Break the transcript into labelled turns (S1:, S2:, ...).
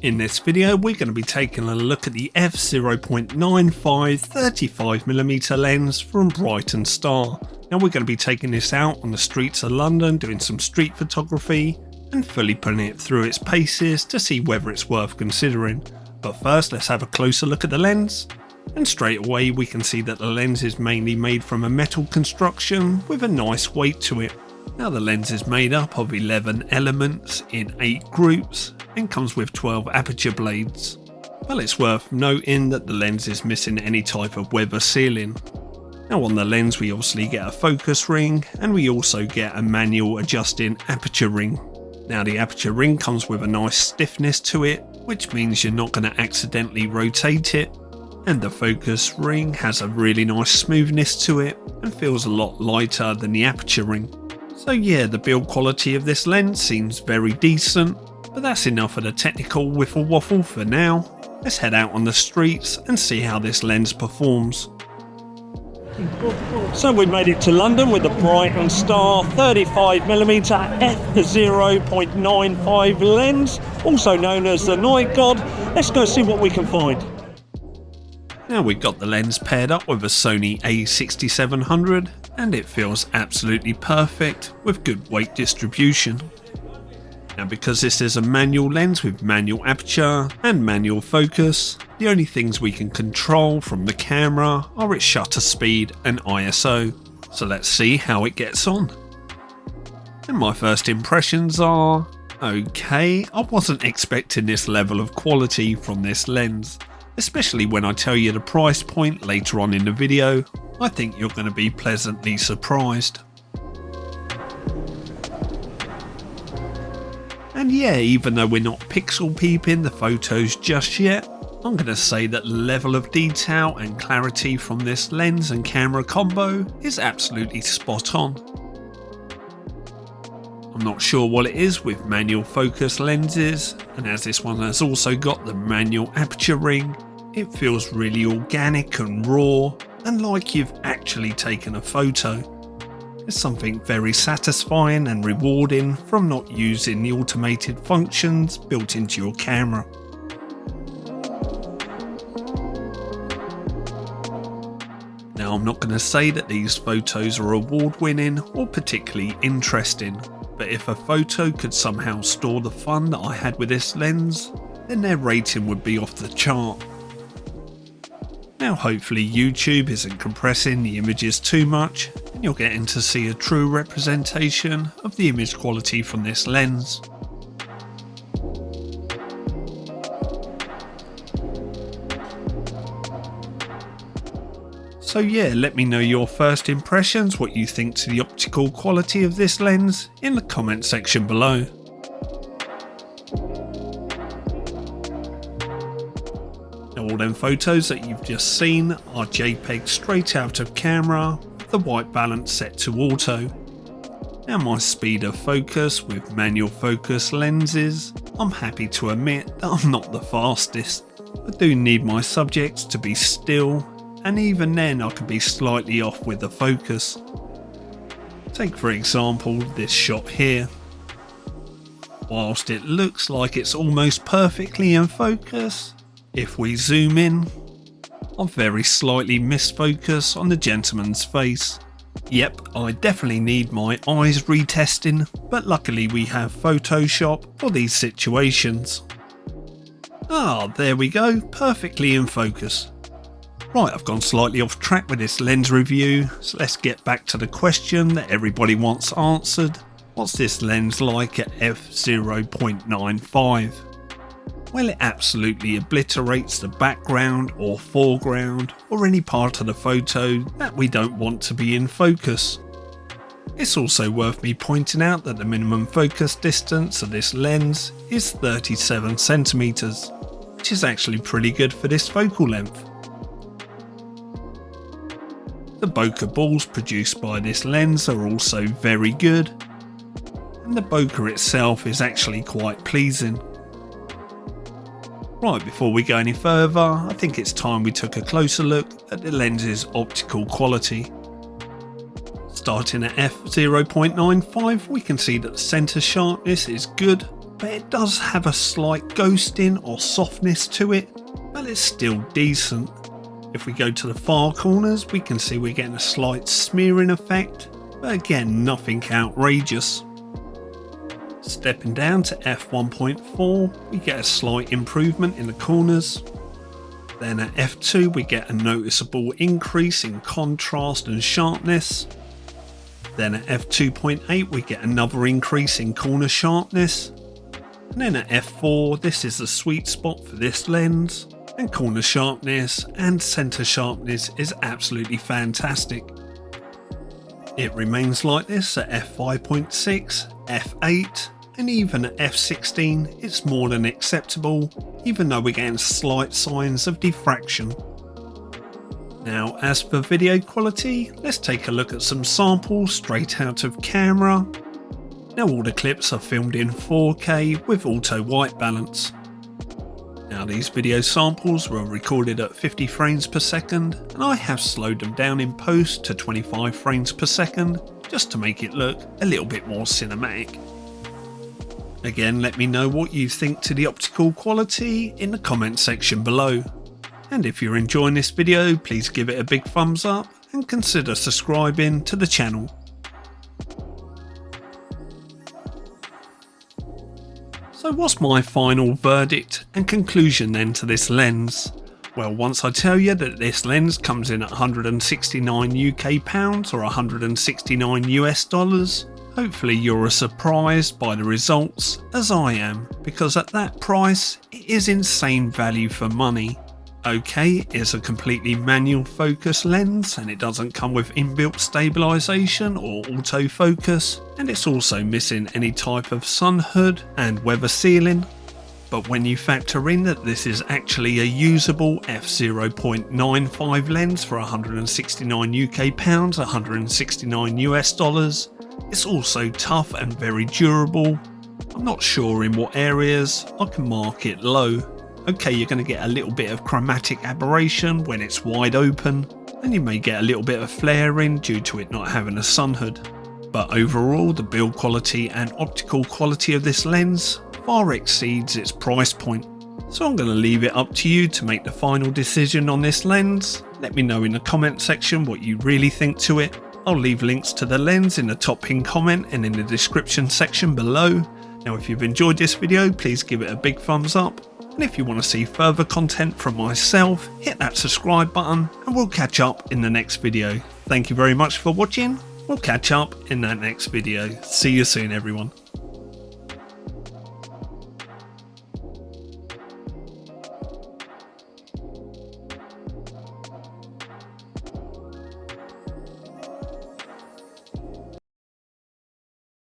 S1: In this video we're going to be taking a look at the F0.95 35mm lens from Brightin Star. Now we're going to be taking this out on the streets of London, doing some street photography and fully putting it through its paces to see whether it's worth considering. But first let's have a closer look at the lens, and straight away we can see that the lens is mainly made from a metal construction with a nice weight to it. Now the lens is made up of 11 elements in 8 groups and comes with 12 aperture blades. Well, it's worth noting that the lens is missing any type of weather sealing. Now on the lens we obviously get a focus ring, and we also get a manual adjusting aperture ring. Now the aperture ring comes with a nice stiffness to it, which means you're not going to accidentally rotate it, and the focus ring has a really nice smoothness to it and feels a lot lighter than the aperture ring. So yeah, the build quality of this lens seems very decent, but that's enough of the technical wiffle waffle for now. Let's head out on the streets and see how this lens performs. So we made it to London with the Brightin Star 35mm f0.95 lens, also known as the Night God. Let's go see what we can find. Now we've got the lens paired up with a Sony a6700, and it feels absolutely perfect with good weight distribution. Now because this is a manual lens with manual aperture and manual focus, the only things we can control from the camera are its shutter speed and ISO. So let's see how it gets on. And my first impressions are okay. I wasn't expecting this level of quality from this lens, especially when I tell you the price point later on in the video. I think you're going to be pleasantly surprised. And yeah, even though we're not pixel peeping the photos just yet, I'm going to say that the level of detail and clarity from this lens and camera combo is absolutely spot on. I'm not sure what it is with manual focus lenses, and as this one has also got the manual aperture ring, it feels really organic and raw and like you've actually taken a photo. There's something very satisfying and rewarding from not using the automated functions built into your camera. Now I'm not going to say that these photos are award-winning or particularly interesting, but if a photo could somehow store the fun that I had with this lens, then their rating would be off the chart. Now hopefully YouTube isn't compressing the images too much, and you're getting to see a true representation of the image quality from this lens. So yeah, let me know your first impressions, what you think to the optical quality of this lens in the comment section below. All them photos that you've just seen are JPEG straight out of camera, the white balance set to auto. Now my speed of focus with manual focus lenses, I'm happy to admit that I'm not the fastest. I do need my subjects to be still, and even then I can be slightly off with the focus. Take for example this shot here. Whilst it looks like it's almost perfectly in focus, if we zoom in, I very slightly misfocus on the gentleman's face. Yep, I definitely need my eyes retesting, but luckily we have Photoshop for these situations. Ah, there we go, perfectly in focus. Right, I've gone slightly off track with this lens review, so let's get back to the question that everybody wants answered. What's this lens like at f0.95? Well, it absolutely obliterates the background or foreground or any part of the photo that we don't want to be in focus. It's also worth me pointing out that the minimum focus distance of this lens is 37 centimeters, which is actually pretty good for this focal length. The bokeh balls produced by this lens are also very good, and the bokeh itself is actually quite pleasing. Right, before we go any further, I think it's time we took a closer look at the lens's optical quality. Starting at f0.95, we can see that the center sharpness is good, but it does have a slight ghosting or softness to it, but it's still decent. If we go to the far corners, we can see we're getting a slight smearing effect, but again, nothing outrageous. Stepping down to f1.4, we get a slight improvement in the corners. Then at f2, we get a noticeable increase in contrast and sharpness. Then at f2.8, we get another increase in corner sharpness. And then at f4, this is the sweet spot for this lens, and corner sharpness and center sharpness is absolutely fantastic. It remains like this at f5.6, f8, and even at f16 it's more than acceptable, even though we're getting slight signs of diffraction. Now as for video quality, let's take a look at some samples straight out of camera. Now all the clips are filmed in 4K with auto white balance. Now these video samples were recorded at 50 frames per second, and I have slowed them down in post to 25 frames per second just to make it look a little bit more cinematic. Again, let me know what you think to the optical quality in the comment section below. And if you're enjoying this video, please give it a big thumbs up and consider subscribing to the channel. So what's my final verdict and conclusion then to this lens? Well, once I tell you that this lens comes in at 169 UK pounds or 169 US dollars, hopefully you're as surprised by the results as I am, because at that price it is insane value for money. Okay, it's a completely manual focus lens and it doesn't come with inbuilt stabilisation or autofocus, and it's also missing any type of sun hood and weather sealing. But when you factor in that this is actually a usable F0.95 lens for 169 UK pounds, 169 US dollars, it's also tough and very durable. I'm not sure in what areas I can mark it low. Okay, you're going to get a little bit of chromatic aberration when it's wide open, and you may get a little bit of flaring due to it not having a sun hood. But overall, the build quality and optical quality of this lens far exceeds its price point. So I'm going to leave it up to you to make the final decision on this lens. Let me know in the comment section what you really think to it. I'll leave links to the lens in the top pinned comment and in the description section below. Now if you've enjoyed this video, please give it a big thumbs up. And if you want to see further content from myself, hit that subscribe button and we'll catch up in the next video. Thank you very much for watching. We'll catch up in that next video. See you soon everyone.